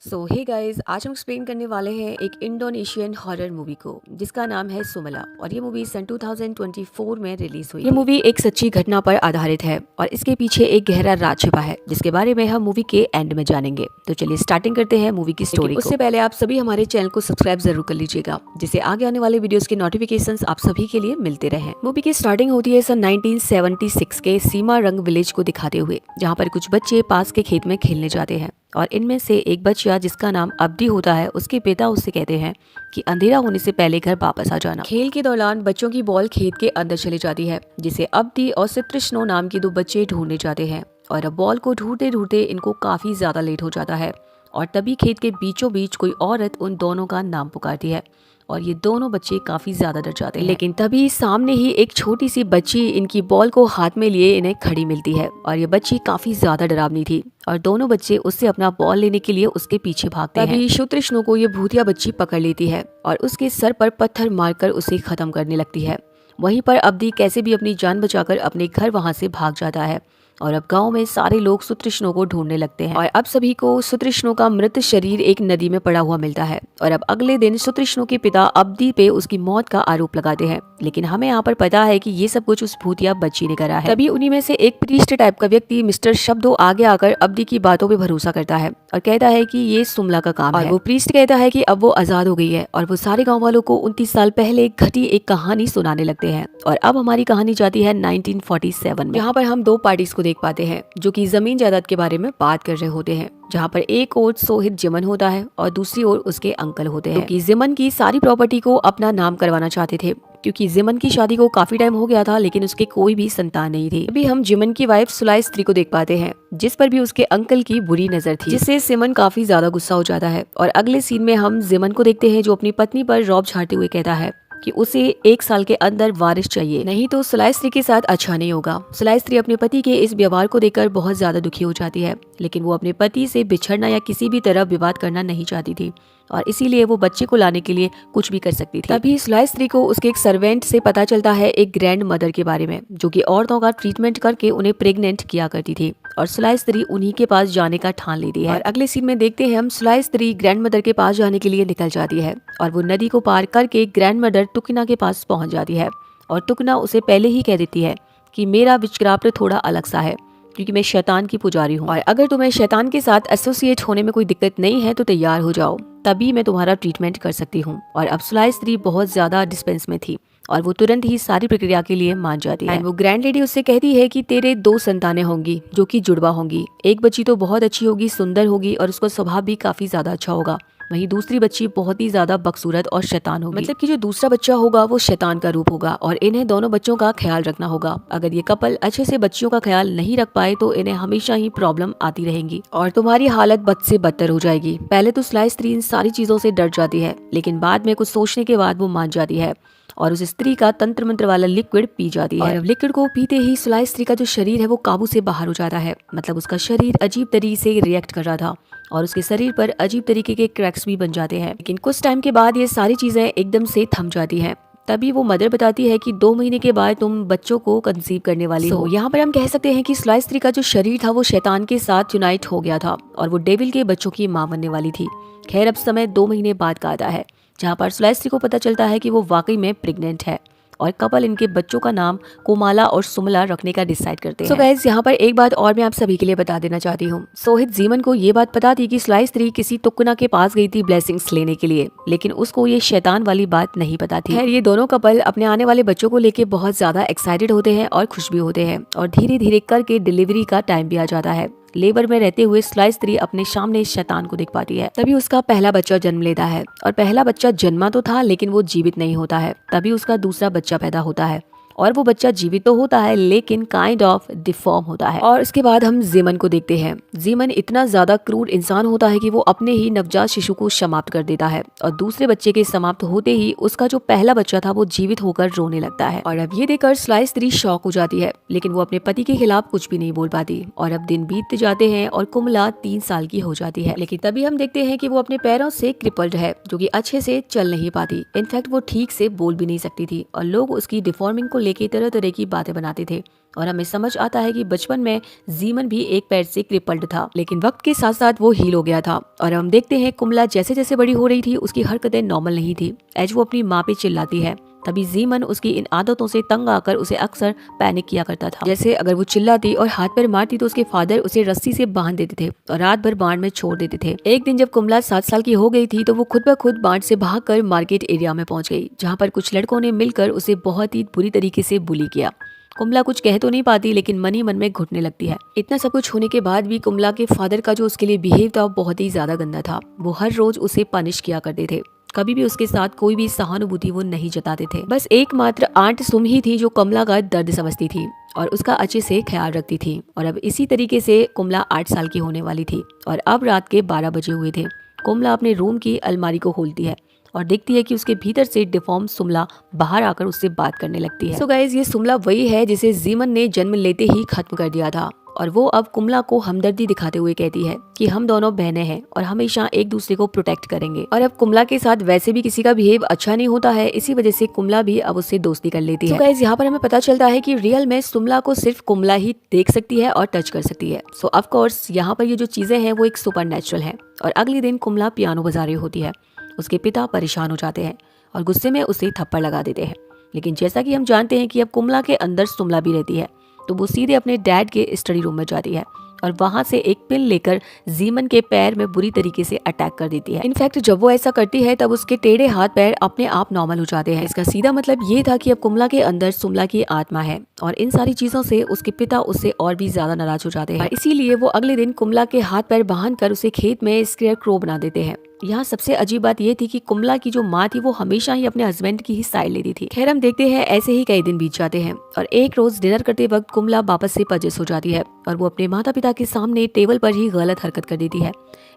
Hey guys, आज हम explain करने वाले हैं एक इंडोनेशियन हॉरर मूवी को जिसका नाम है सुमला। और ये मूवी सन 2024 में रिलीज हुई। ये मूवी एक सच्ची घटना पर आधारित है और इसके पीछे एक गहरा राज छिपा है जिसके बारे में हम मूवी के एंड में जानेंगे। तो चलिए स्टार्टिंग करते हैं मूवी की स्टोरी। उससे पहले आप सभी हमारे चैनल को सब्सक्राइब जरूर कर लीजिएगा जिससे आगे आने वाले वीडियोस के नोटिफिकेशन आप सभी के लिए मिलते रहे। मूवी की स्टार्टिंग होती है सन 1976 के सीमा रंग विलेज को दिखाते हुए, जहाँ पर कुछ बच्चे पास के खेत में खेलने जाते हैं और इनमें से एक बच्चा जिसका नाम अब्दी होता है, उसके पिता उससे कहते हैं कि अंधेरा होने से पहले घर वापस आ जाना। खेल के दौरान बच्चों की बॉल खेत के अंदर चली जाती है जिसे अब्दी और सितृष्णो नाम के दो बच्चे ढूंढने जाते हैं और अब बॉल को ढूंढते ढूंढते इनको काफी ज्यादा लेट हो जाता है और तभी खेत के बीचों बीच कोई औरत उन दोनों का नाम पुकारती है और ये दोनों बच्चे काफी ज्यादा डर जाते हैं। लेकिन तभी सामने ही एक छोटी सी बच्ची इनकी बॉल को हाथ में लिए इन्हें खड़ी मिलती है और ये बच्ची काफी ज्यादा डरावनी थी और दोनों बच्चे उससे अपना बॉल लेने के लिए उसके पीछे भागते हैं। तभी शुतृष्णु को ये भूतिया बच्ची पकड़ लेती है और उसके सर पर पत्थर मारकर उसे खत्म करने लगती है। वहीं पर अब्दी कैसे भी अपनी जान बचाकर अपने घर वहां से भाग जाता है और अब गांव में सारे लोग सुतृष्णु को ढूंढने लगते हैं और अब सभी को सुतृष्णु का मृत शरीर एक नदी में पड़ा हुआ मिलता है। और अब अगले दिन सुतृष्णु के पिता अब्दी पे उसकी मौत का आरोप लगाते हैं, लेकिन हमें यहाँ पर पता है कि ये सब कुछ उस भूतिया बच्ची ने करा है। तभी उन्हीं में से एक प्रीस्ट टाइप का व्यक्ति मिस्टर शब्दो आगे आकर अब्दी की बातों पे भरोसा करता है और कहता है कि ये सुमला का काम है। वो प्रीस्ट कहता है कि अब वो आजाद हो गई है और वो सारे गाँव वालों को 29 साल पहले घटी एक कहानी सुनाने लगते हैं। और अब हमारी कहानी जाती है 1947 में, जहाँ पर हम दो पार्टीज को देख पाते हैं जो कि जमीन जायदाद के बारे में बात कर रहे होते हैं, जहाँ पर एक ओर सोहित जिमन होता है और दूसरी ओर उसके अंकल होते हैं, क्योंकि जिमन की सारी प्रॉपर्टी को अपना नाम करवाना चाहते थे क्योंकि जिमन की शादी को काफी टाइम हो गया था लेकिन उसके कोई भी संतान नहीं थी। अभी हम जिमन की वाइफ सुलाई स्त्री को देख पाते हैं जिस पर भी उसके अंकल की बुरी नजर थी, जिससे सिमन काफी ज्यादा गुस्सा हो जाता है। और अगले सीन में हम जिमन को देखते हैं जो अपनी पत्नी पर रौब झाड़ते हुए कहता है कि उसे 1 साल के अंदर वारिस चाहिए, नहीं तो सुलाई स्त्री के साथ अच्छा नहीं होगा। सुलाई स्त्री अपने पति के इस व्यवहार को देखकर बहुत ज्यादा दुखी हो जाती है, लेकिन वो अपने पति से बिछड़ना या किसी भी तरह विवाद करना नहीं चाहती थी और इसीलिए वो बच्चे को लाने के लिए कुछ भी कर सकती थी। तभी सुलाई स्त्री को उसके एक सर्वेंट से पता चलता है एक ग्रैंड मदर के बारे में जो कि औरतों का ट्रीटमेंट करके उन्हें प्रेग्नेंट किया करती थी और सुलाई स्त्री उन्हीं के पास जाने का ठान लेती है। और अगले सीन में देखते हैं हम सुलाई स्त्री ग्रैंड मदर के पास जाने के लिए निकल जाती है और वो नदी को पार करके ग्रैंड मदर तुकना के पास पहुंच जाती है और तुकना उसे पहले ही कह देती है कि मेरा विचक्राफ्ट थोड़ा अलग सा है क्योंकि मैं शैतान की पुजारी हूँ और अगर तुम्हें शैतान के साथ एसोसिएट होने में कोई दिक्कत नहीं है तो तैयार हो जाओ, तभी मैं तुम्हारा ट्रीटमेंट कर सकती हूँ। और अब सुलाई स्त्री बहुत ज्यादा डिस्पेंस में थी और वो तुरंत ही सारी प्रक्रिया के लिए मान जाती है। वो ग्रैंड लेडी उससे कहती है कि तेरे 2 संतानें होंगी जो कि जुड़वा होंगी, एक बच्ची तो बहुत अच्छी होगी, सुंदर होगी और उसका स्वभाव भी काफी ज्यादा अच्छा होगा, वहीं दूसरी बच्ची बहुत ही ज्यादा बदसूरत और शैतान होगी। मतलब कि जो दूसरा बच्चा होगा वो शैतान का रूप होगा और इन्हें दोनों बच्चों का ख्याल रखना होगा। अगर ये कपल अच्छे से बच्चियों का ख्याल नहीं रख पाए तो इन्हें हमेशा ही प्रॉब्लम आती रहेंगी और तुम्हारी हालत बद से बदतर हो जाएगी। पहले तो सुलाई स्त्री इन सारी चीजों से डर जाती है, लेकिन बाद में कुछ सोचने के बाद वो मान जाती है और उस स्त्री का तंत्र मंत्र वाला लिक्विड पी जाती है। और लिक्विड को पीते ही सुलाई स्त्री का जो शरीर है वो काबू से बाहर हो जाता है। मतलब उसका शरीर अजीब तरीके से रिएक्ट कर रहा था और उसके शरीर पर अजीब तरीके के क्रैक्स भी बन जाते हैं। लेकिन कुछ टाइम के बाद ये सारी चीजें एकदम से थम जाती हैं। तभी वो मदर बताती है कि 2 महीने के बाद तुम बच्चों को कंसीव करने वाली हो। यहाँ पर हम कह सकते हैं कि सुलाई स्त्री का जो शरीर था वो शैतान के साथ यूनाइट हो गया था और वो डेविल के बच्चों की माँ बनने वाली थी। खैर अब समय 2 महीने बाद का आता है जहाँ पर सुलाई स्त्री को पता चलता है कि वो वाकई में प्रेग्नेंट है और कपल इनके बच्चों का नाम कोमाला और सुमला रखने का डिसाइड करते हैं। सो गाइस, यहाँ पर एक बात और मैं आप सभी के लिए बता देना चाहती हूँ। सोहित जीमन को ये बात पता थी कि सुलाई स्त्री किसी तुक्कना के पास गई थी ब्लेसिंग्स लेने के लिए, लेकिन उसको ये शैतान वाली बात नहीं पता थी। खैर ये दोनों कपल अपने आने वाले बच्चों को लेके बहुत ज्यादा एक्साइटेड होते हैं और खुश भी होते हैं और धीरे धीरे करके डिलीवरी का टाइम भी आ जाता है। लेबर में रहते हुए सुलाई स्त्री अपने सामने शैतान को देख पाती है। तभी उसका पहला बच्चा जन्म लेता है और पहला बच्चा जन्मा तो था लेकिन वो जीवित नहीं होता है। तभी उसका दूसरा बच्चा पैदा होता है और वो बच्चा जीवित तो होता है लेकिन काइंड ऑफ डिफॉर्म होता है। और इसके बाद हम जीमन को देखते हैं। जीमन इतना ज्यादा क्रूर इंसान होता है कि वो अपने ही नवजात शिशु को समाप्त कर देता है और दूसरे बच्चे के समाप्त होते ही उसका जो पहला बच्चा था वो जीवित होकर रोने लगता है। और अब ये देखकर सुलाई स्त्री शॉक हो जाती है, लेकिन वो अपने पति के खिलाफ कुछ भी नहीं बोल पाती। और अब दिन बीतते जाते हैं और कुमला 3 साल की हो जाती है, लेकिन तभी हम देखते हैं कि वो अपने पैरों से क्रिपल्ड है, जो कि अच्छे से चल नहीं पाती। इनफैक्ट वो ठीक से बोल भी नहीं सकती थी और लोग उसकी डिफॉर्मिंग को लेके तरह तरह की बातें बनाते थे और हमें समझ आता है कि बचपन में जीमन भी एक पैर से क्रिपल्ड था, लेकिन वक्त के साथ साथ वो हील हो गया था। और हम देखते हैं कुमला जैसे जैसे बड़ी हो रही थी उसकी हरकतें नॉर्मल नहीं थी। एज वो अपनी माँ पे चिल्लाती है, तभी जीमन उसकी इन आदतों से तंग आकर उसे अक्सर पैनिक किया करता था। जैसे अगर वो चिल्लाती और हाथ पैर मारती तो उसके फादर उसे रस्सी से बांध देते थे और रात भर बाढ़ में छोड़ देते थे। एक दिन जब कुमला 7 साल की हो गई थी तो वो खुद ब खुद बाढ़ से भागकर मार्केट एरिया में पहुंच गई, जहाँ पर कुछ लड़कों ने मिलकर उसे बहुत ही बुरी तरीके से बुली किया। कुमला कुछ कह तो नहीं पाती, लेकिन मन ही मन में घुटने लगती है। इतना सब कुछ होने के बाद भी कुमला के फादर का जो उसके लिए बिहेव था वो बहुत ही ज्यादा गंदा था। वो हर रोज उसे पनिश किया करते थे, कभी भी उसके साथ कोई भी सहानुभूति वो नहीं जताते थे। बस एकमात्र आंट सुम ही थी जो कमला का दर्द समझती थी और उसका अच्छे से ख्याल रखती थी। और अब इसी तरीके से कुमला 8 साल की होने वाली थी और अब रात के 12 बजे हुए थे। कुमला अपने रूम की अलमारी को खोलती है और देखती है कि उसके भीतर से डिफॉर्म सुमला बाहर आकर उससे बात करने लगती है। सो गाइस, ये सुमला वही है जिसे जीमन ने जन्म लेते ही खत्म कर दिया था और वो अब कुमला को हमदर्दी दिखाते हुए कहती है कि हम दोनों बहनें हैं और हमेशा एक दूसरे को प्रोटेक्ट करेंगे। और अब कुमला के साथ वैसे भी किसी का बिहेव अच्छा नहीं होता है, इसी वजह से कुमला भी अब उससे दोस्ती कर लेती है। गाइस, यहाँ पर हमें पता चलता है कि रियल में सुमला को सिर्फ कुमला ही देख सकती है और टच कर सकती है। सो ऑफ कोर्स यहाँ पर ये जो चीजें हैं वो एक सुपर नेचुरल है। और अगले दिन कुमला पियानो बजा रही होती है। उसके पिता परेशान हो जाते हैं और गुस्से में उसे थप्पड़ लगा देते हैं। लेकिन जैसा कि हम जानते हैं कि अब कुमला के अंदर सुमला भी रहती है, तो वो सीधे अपने डैड के स्टडी रूम में जाती है और वहां से एक पिन लेकर जीमन के पैर में बुरी तरीके से अटैक कर देती है। इनफैक्ट जब वो ऐसा करती है तब उसके टेढ़े हाथ पैर अपने आप नॉर्मल हो जाते हैं। इसका सीधा मतलब ये था कि अब कुमला के अंदर सुमला की आत्मा है और इन सारी चीजों से उसके पिता उससे और भी ज्यादा नाराज हो जाते हैं। इसीलिए वो अगले दिन कुमला के हाथ पैर बांध कर उसे खेत में स्केयर क्रो बना देते हैं। यहाँ सबसे अजीब बात ये थी कि कुमला की जो माँ थी वो हमेशा ही अपने हस्बैंड की ही साइड लेती थी। खैर, हम देखते हैं ऐसे ही कई दिन बीत जाते हैं और एक रोज डिनर करते वक्त कुमला वापस से पजेस हो जाती है और वो अपने माता पिता के सामने टेबल पर ही गलत हरकत कर देती है।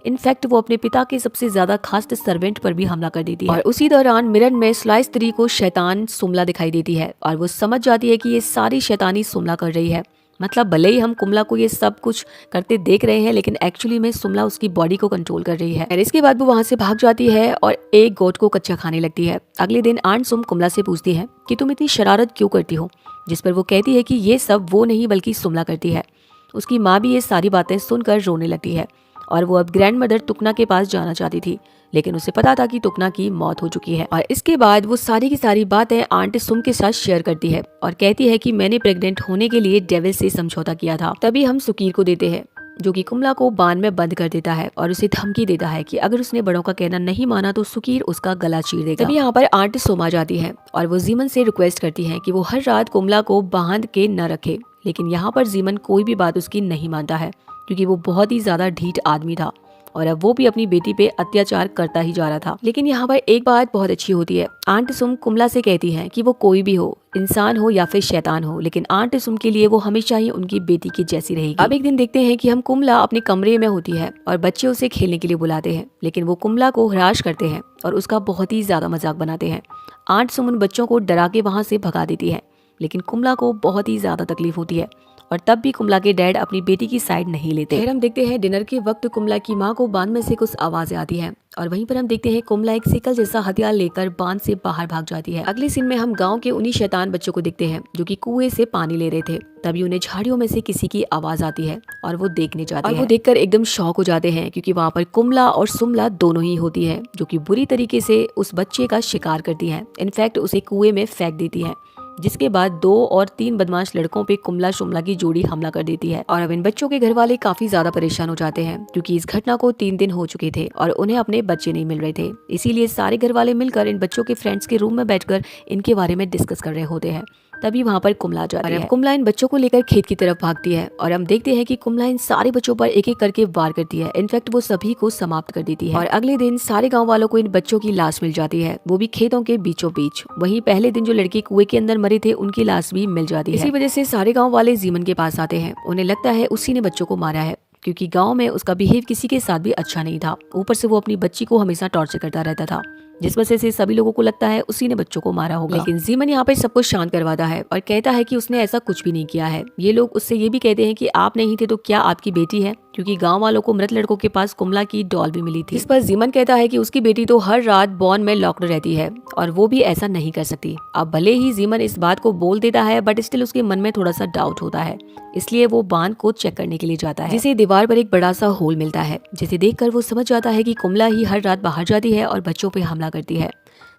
इनफैक्ट वो अपने पिता के सबसे ज्यादा खास सर्वेंट पर भी हमला कर देती है। और उसी दौरान मिरर में स्लाइस 3 को शैतान सुमला दिखाई देती है और वो समझ जाती है कि ये सारी शैतानी सुमला कर रही है। मतलब भले ही हम कुमला को ये सब कुछ करते देख रहे हैं, लेकिन एक्चुअली में सुमला उसकी बॉडी को कंट्रोल कर रही है। और इसके बाद वो वहां से भाग जाती है और एक गोट को कच्चा खाने लगती है। अगले दिन आंट सुम कुमला से पूछती है कि तुम इतनी शरारत क्यों करती हो, जिस पर वो कहती है कि ये सब वो नहीं बल्कि सुमला करती है। उसकी माँ भी ये सारी बातें सुनकर रोने लगती है और वो अब ग्रैंड मदर तुकना के पास जाना चाहती थी, लेकिन उसे पता था कि तुकना की मौत हो चुकी है। और इसके बाद वो सारी की सारी बातें आंट सुम के साथ शेयर करती है और कहती है कि मैंने प्रेग्नेंट होने के लिए डेविल से समझौता किया था। तभी हम सुकीर को देते हैं, जो कि कुमला को बांध में बंद कर देता है और उसे धमकी देता है कि अगर उसने बड़ों का कहना नहीं माना तो सुकीर उसका गला चीर देगा। तभी यहाँ पर आंट सुम आ जाती है और वो जीमन से रिक्वेस्ट करती है कि वो हर रात कुमला को बांध के न रखे, लेकिन यहाँ पर जीमन कोई भी बात उसकी नहीं मानता है क्योंकि वो बहुत ही ज्यादा ढीठ आदमी था और अब वो भी अपनी बेटी पे अत्याचार करता ही जा रहा था। लेकिन यहाँ पर एक बात बहुत अच्छी होती है। आंट सुम कुमला से कहती है कि वो कोई भी हो, इंसान हो या फिर शैतान हो, लेकिन आंट सुम के लिए वो हमेशा ही उनकी बेटी की जैसी रहेगी। अब एक दिन देखते हैं कि हम कुमला अपने कमरे में होती है और बच्चे उसे खेलने के लिए बुलाते हैं, लेकिन वो कुमला को हराश करते हैं और उसका बहुत ही ज्यादा मजाक बनाते हैं। आंट सुम उन बच्चों को डरा के वहां से भगा देती है, लेकिन कुमला को बहुत ही ज्यादा तकलीफ होती है और तब भी कुमला के डैड अपनी बेटी की साइड नहीं लेते। फिर हम देखते हैं डिनर के वक्त कुमला की माँ को बांध में से कुछ आवाजें आती हैं और वहीं पर हम देखते हैं कुमला एक सिकल जैसा हथियार लेकर बांध से बाहर भाग जाती है। अगले सीन में हम गांव के उन्हीं शैतान बच्चों को देखते हैं जो कि कुएं से पानी ले रहे थे। तभी उन्हें झाड़ियों में से किसी की आवाज आती है और वो देखने जाते हैं और वो देखकर एकदम शॉक हो जाते हैं क्योंकि वहाँ पर कुमला और सुमला दोनों ही होती है, जो कि बुरी तरीके से उस बच्चे का शिकार करती है। इनफैक्ट उसे कुएं में फेंक देती है, जिसके बाद 2 और 3 बदमाश लड़कों पे कुमला शुमला की जोड़ी हमला कर देती है। और अब इन बच्चों के घर वाले काफी ज्यादा परेशान हो जाते हैं क्योंकि इस घटना को 3 दिन हो चुके थे और उन्हें अपने बच्चे नहीं मिल रहे थे। इसीलिए सारे घर वाले मिलकर इन बच्चों के फ्रेंड्स के रूम में बैठकर इनके बारे में डिस्कस कर रहे होते हैं। तभी वहाँ पर कुमला आ जाती है। कुमला इन बच्चों को लेकर खेत की तरफ भागती है और हम देखते हैं कि कुमला इन सारे बच्चों पर एक एक करके वार करती है। इनफैक्ट वो सभी को समाप्त कर देती है और अगले दिन सारे गांव वालों को इन बच्चों की लाश मिल जाती है, वो भी खेतों के बीचों बीच। वहीं पहले दिन जो लड़के कुएं के अंदर मरे थे उनकी लाश भी मिल जाती है। इसी वजह से सारे गाँव वाले जीमन के पास आते हैं। उन्हें लगता है उसी ने बच्चों को मारा है क्योंकि गांव में उसका बिहेव किसी के साथ भी अच्छा नहीं था। ऊपर से वो अपनी बच्ची को हमेशा टॉर्चर करता रहता था। जिस वजह से सभी लोगों को लगता है उसी ने बच्चों को मारा होगा। लेकिन जीमन यहाँ पे सब कुछ शांत करवाता है और कहता है कि उसने ऐसा कुछ भी नहीं किया है। ये लोग उससे ये भी कहते हैं कि आप नहीं थे तो क्या आपकी बेटी है, क्योंकि गांव वालों को मृत लड़कों के पास कुमला की डॉल भी मिली थी। इस पर जीमन कहता है कि उसकी बेटी तो हर रात बॉन में लॉक्ड रहती है और वो भी ऐसा नहीं कर सकती। अब भले ही जीमन इस बात को बोल देता है बट स्टिल उसके मन में थोड़ा सा डाउट होता है, इसलिए वो बांध को चेक करने के लिए जाता है, जिसे दीवार पर एक बड़ा सा होल मिलता है, जिसे देखकर वो समझ जाता है कि कुमला ही हर रात बाहर जाती है और बच्चों पे हमला करती है।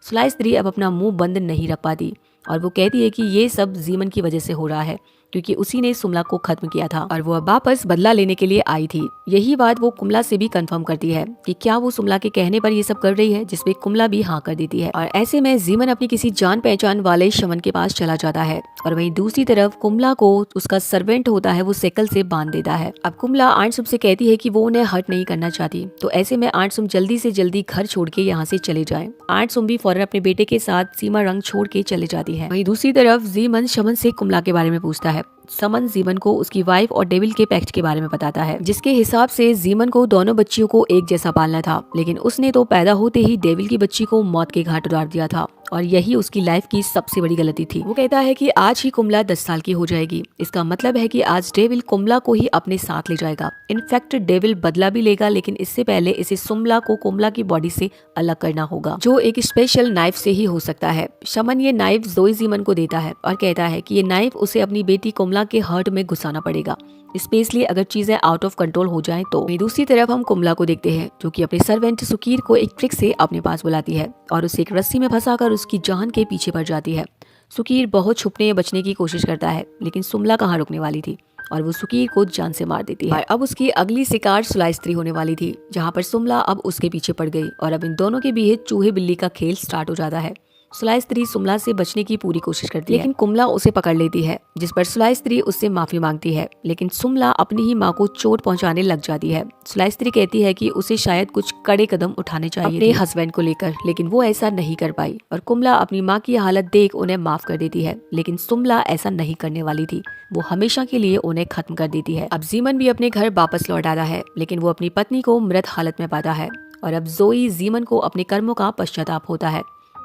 सुलाई स्त्री अब अपना मुंह बंद नहीं रख पाती और वो कहती है कि ये सब जीमन की वजह से हो रहा है, क्योंकि उसी ने सुमला को खत्म किया था और वो अब वापस बदला लेने के लिए आई थी। यही बात वो कुमला से भी कंफर्म करती है कि क्या वो सुमला के कहने पर ये सब कर रही है, जिसपे कुमला भी हाँ कर देती है। और ऐसे में जीमन अपनी किसी जान पहचान वाले शमन के पास चला जाता है और वहीं दूसरी तरफ कुमला को उसका सर्वेंट होता है वो साइकिल से बांध देता है। अब कुमला आंट सुम से कहती है कि वो उन्हें हर्ट नहीं करना चाहती, तो ऐसे में आंट सुम जल्दी से जल्दी घर छोड़ के यहाँ से चले जाए। आंट सुम भी फौरन अपने बेटे के साथ सीमा रंग छोड़ के चले जाती है। वहीं दूसरी तरफ जीमन शमन से कुमला के बारे में पूछता है। समन जीमन को उसकी वाइफ और डेविल के पैक्ट के बारे में बताता है, जिसके हिसाब से जीमन को दोनों बच्चियों को एक जैसा पालना था, लेकिन उसने तो पैदा होते ही डेविल की बच्ची को मौत के घाट उतार दिया था और यही उसकी लाइफ की सबसे बड़ी गलती थी। वो कहता है कि आज ही कुमला 10 साल की हो जाएगी, इसका मतलब है कि आज डेविल कुमला को ही अपने साथ ले जाएगा। इनफैक्ट डेविल बदला भी लेगा, लेकिन इससे पहले इसे सुमला को कुमला की बॉडी से अलग करना होगा, जो एक स्पेशल नाइफ से ही हो सकता है। शमन ये नाइफ जोई जीमन को देता है और कहता है कि ये नाइफ उसे अपनी बेटी कुमला के हार्ट में घुसाना पड़ेगा, स्पेशली अगर चीजें आउट ऑफ कंट्रोल हो जाएं तो। दूसरी तरफ हम कुमला को देखते हैं, जो कि अपने सर्वेंट सुकीर को एक ट्रिक से अपने पास बुलाती है और उसे एक रस्सी में फंसाकर उसकी जान के पीछे पड़ जाती है। सुकीर बहुत छुपने या बचने की कोशिश करता है, लेकिन सुमला कहाँ रुकने वाली थी और वो सुकीर को जान से मार देती है। और अब उसकी अगली शिकार सुलाई स्त्री होने वाली थी, जहाँ पर सुमला अब उसके पीछे पड़ गई और अब इन दोनों के बीच चूहे बिल्ली का खेल स्टार्ट हो जाता है। सुलाई स्त्री सुमला से बचने की पूरी कोशिश करती है, लेकिन कुमला उसे पकड़ लेती है, जिस पर सुलाई स्त्री उससे माफी मांगती है, लेकिन सुमला अपनी ही माँ को चोट पहुंचाने लग जाती है। सुलाई स्त्री कहती है कि उसे शायद कुछ कड़े कदम उठाने चाहिए अपने हस्बैंड को लेकर, लेकिन वो ऐसा नहीं कर पाई और कुमला अपनी माँ की हालत देख उन्हें माफ कर देती है, लेकिन सुमला ऐसा नहीं करने वाली थी, वो हमेशा के लिए उन्हें खत्म कर देती है। अब जीमन भी अपने घर वापस लौट आता है, लेकिन वो अपनी पत्नी को मृत हालत में पाता है और अब जोई जीमन को अपने कर्मों का पश्चाताप होता है।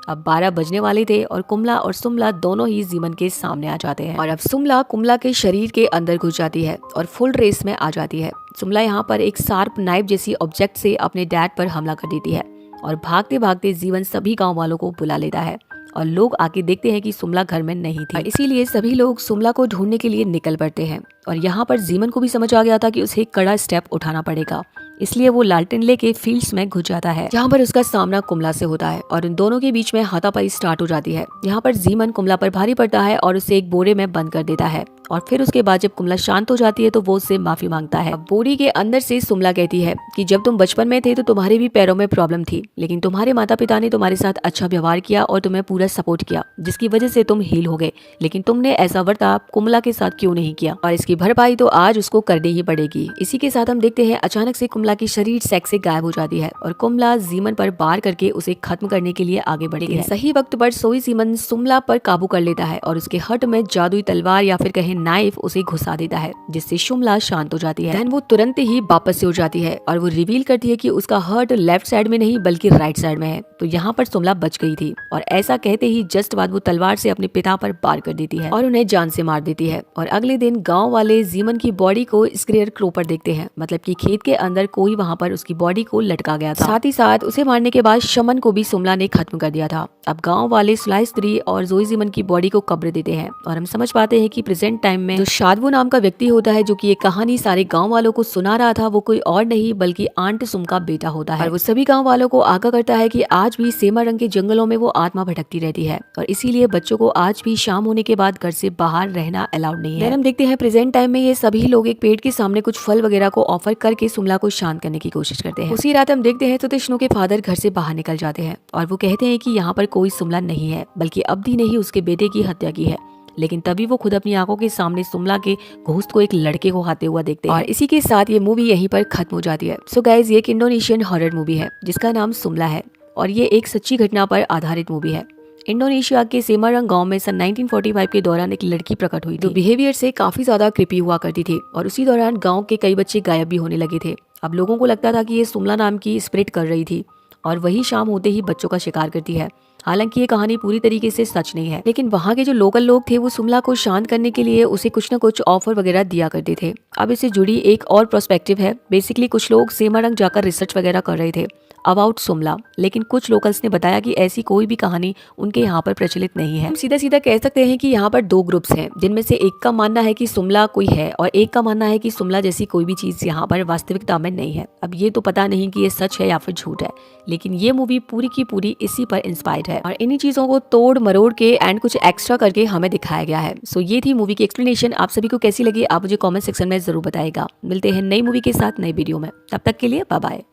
अब 12 बजने वाले थे और कुमला और सुमला दोनों ही जीमन के सामने आ जाते हैं और अब सुमला कुमला के शरीर के अंदर घुस जाती है और फुल रेस में आ जाती है। सुमला यहाँ पर एक शार्प नाइफ जैसी ऑब्जेक्ट से अपने डैड पर हमला कर देती है और भागते भागते जीवन सभी गांव वालों को बुला लेता है और लोग आके देखते हैं कि सुमला घर में नहीं थी, इसीलिए सभी लोग सुमला को ढूंढने के लिए निकल पड़ते हैं। और यहाँ पर जीमन को भी समझ आ गया था कि उसे एक कड़ा स्टेप उठाना पड़ेगा, इसलिए वो लालटेन लेके फील्ड्स में घुस जाता है, जहाँ पर उसका सामना कुमला से होता है और इन दोनों के बीच में हाथापाई स्टार्ट हो जाती है। यहाँ पर जीमन कुमला पर भारी पड़ता है और उसे एक बोरे में बंद कर देता है और फिर उसके बाद जब कुमला शांत हो जाती है तो वो उससे माफी मांगता है। बोरी के अंदर से सुमला कहती है कि जब तुम बचपन में थे तो तुम्हारे भी पैरों में प्रॉब्लम थी, लेकिन तुम्हारे माता पिता ने तुम्हारे साथ अच्छा व्यवहार किया और तुम्हें पूरा सपोर्ट किया, जिसकी वजह से तुम हील हो गए, लेकिन तुमने ऐसा बर्ताव कुमला के साथ क्यों नहीं किया और इसकी भरपाई तो आज उसको करनी ही पड़ेगी। इसी के साथ हम देखते हैं अचानक से कुमला की शरीर सेक्स से गायब हो जाती है और कुमला जीमन पर वार करके उसे खत्म करने के लिए आगे बढ़ती है। सही वक्त पर सोई जीमन सुमला पर काबू कर लेता है और उसके हट में जादुई तलवार या फिर कहे नाइफ उसे घुसा देता है, जिससे सुमला शांत हो जाती है। वो तुरंत ही वापस से उठ जाती है और वो रिवील करती है कि उसका हर्ट लेफ्ट साइड में नहीं बल्कि राइट साइड में है, तो यहाँ पर सुमला बच गई थी। और ऐसा कहते ही जस्ट बाद वो तलवार से अपने पिता पर वार कर देती है और उन्हें जान से मार देती है। और अगले दिन गाँव वाले जीमन की बॉडी को स्क्रेयर क्रो पर देखते हैं, मतलब कि खेत के अंदर कोई वहाँ पर उसकी बॉडी को लटका गया था। साथ ही साथ उसे मारने के बाद शमन को भी सुमला ने खत्म कर दिया था। अब गांव वाले सुलाई स्त्री और जोई जीमन की बॉडी को कब्र देते हैं और हम समझ पाते हैं कि प्रेजेंट टाइम में जो शादवो नाम का व्यक्ति होता है, जो कि ये कहानी सारे गांव वालों को सुना रहा था, वो कोई और नहीं बल्कि आंट सुम का बेटा होता है। और वो सभी गांव वालों को आगाह करता है कि आज भी सेमा रंग के जंगलों में वो आत्मा भटकती रहती है और इसीलिए बच्चों को आज भी शाम होने के बाद घर से बाहर रहना अलाउड नहीं है। हम देखते हैं प्रेजेंट टाइम में ये सभी लोग एक पेड़ के सामने कुछ फल वगैरह को ऑफर करके सुमला को शांत करने की कोशिश करते हैं। उसी रात हम देखते हैं तो कृष्णु के फादर घर से बाहर निकल जाते हैं और वो कहते हैं कि यहाँ पर कोई सुमला नहीं है, बल्कि अब्दी ने ही उसके बेटे की हत्या की है। लेकिन तभी वो खुद अपनी आंखों के सामने सुमला के घोस्ट को एक लड़के को खाते हुआ देखते हैं। और इसी के साथ ये मूवी यहीं पर खत्म हो जाती है। सो गाइज, ये एक इंडोनेशियन हॉरर मूवी है जिसका नाम सुमला है और ये एक सच्ची घटना पर आधारित मूवी है। इंडोनेशिया के सेमारंग गांव में सन 1945 के दौरान एक लड़की प्रकट हुई थी, जो बिहेवियर से काफी ज्यादा क्रिपी हुआ करती थी और उसी दौरान गांव के कई बच्चे गायब भी होने लगे थे। अब लोगों को लगता था कि ये सुमला नाम की स्प्रिट कर रही थी और वही शाम होते ही बच्चों का शिकार करती है। हालांकि ये कहानी पूरी तरीके से सच नहीं है, लेकिन वहाँ के जो लोकल लोग थे वो सुमला को शांत करने के लिए उसे कुछ न कुछ ऑफर वगैरह दिया करते थे। अब इससे जुड़ी एक और पर्सपेक्टिव है। बेसिकली कुछ लोग सेमारंग जाकर रिसर्च वगैरह कर रहे थे अबाउट सुमला, लेकिन कुछ लोकल्स ने बताया कि ऐसी कोई भी कहानी उनके यहाँ पर प्रचलित नहीं है। हम सीधा सीधा कह सकते हैं कि यहाँ पर दो ग्रुप्स हैं, जिनमें से एक का मानना है कि सुमला कोई है और एक का मानना है कि सुमला जैसी कोई भी चीज यहाँ पर वास्तविकता में नहीं है। अब ये तो पता नहीं कि ये सच है या फिर झूठ है, लेकिन ये मूवी पूरी की पूरी इसी पर इंस्पायर्ड है और इन्हीं चीजों को तोड़ मरोड़ के एंड कुछ एक्स्ट्रा करके हमें दिखाया गया है। सो ये थी मूवी की एक्सप्लेनेशन। आप सभी को कैसी लगी आप मुझे कमेंट सेक्शन में जरूर बताएगा। मिलते हैं नई मूवी के साथ नई वीडियो में, तब तक के लिए बाय बाय।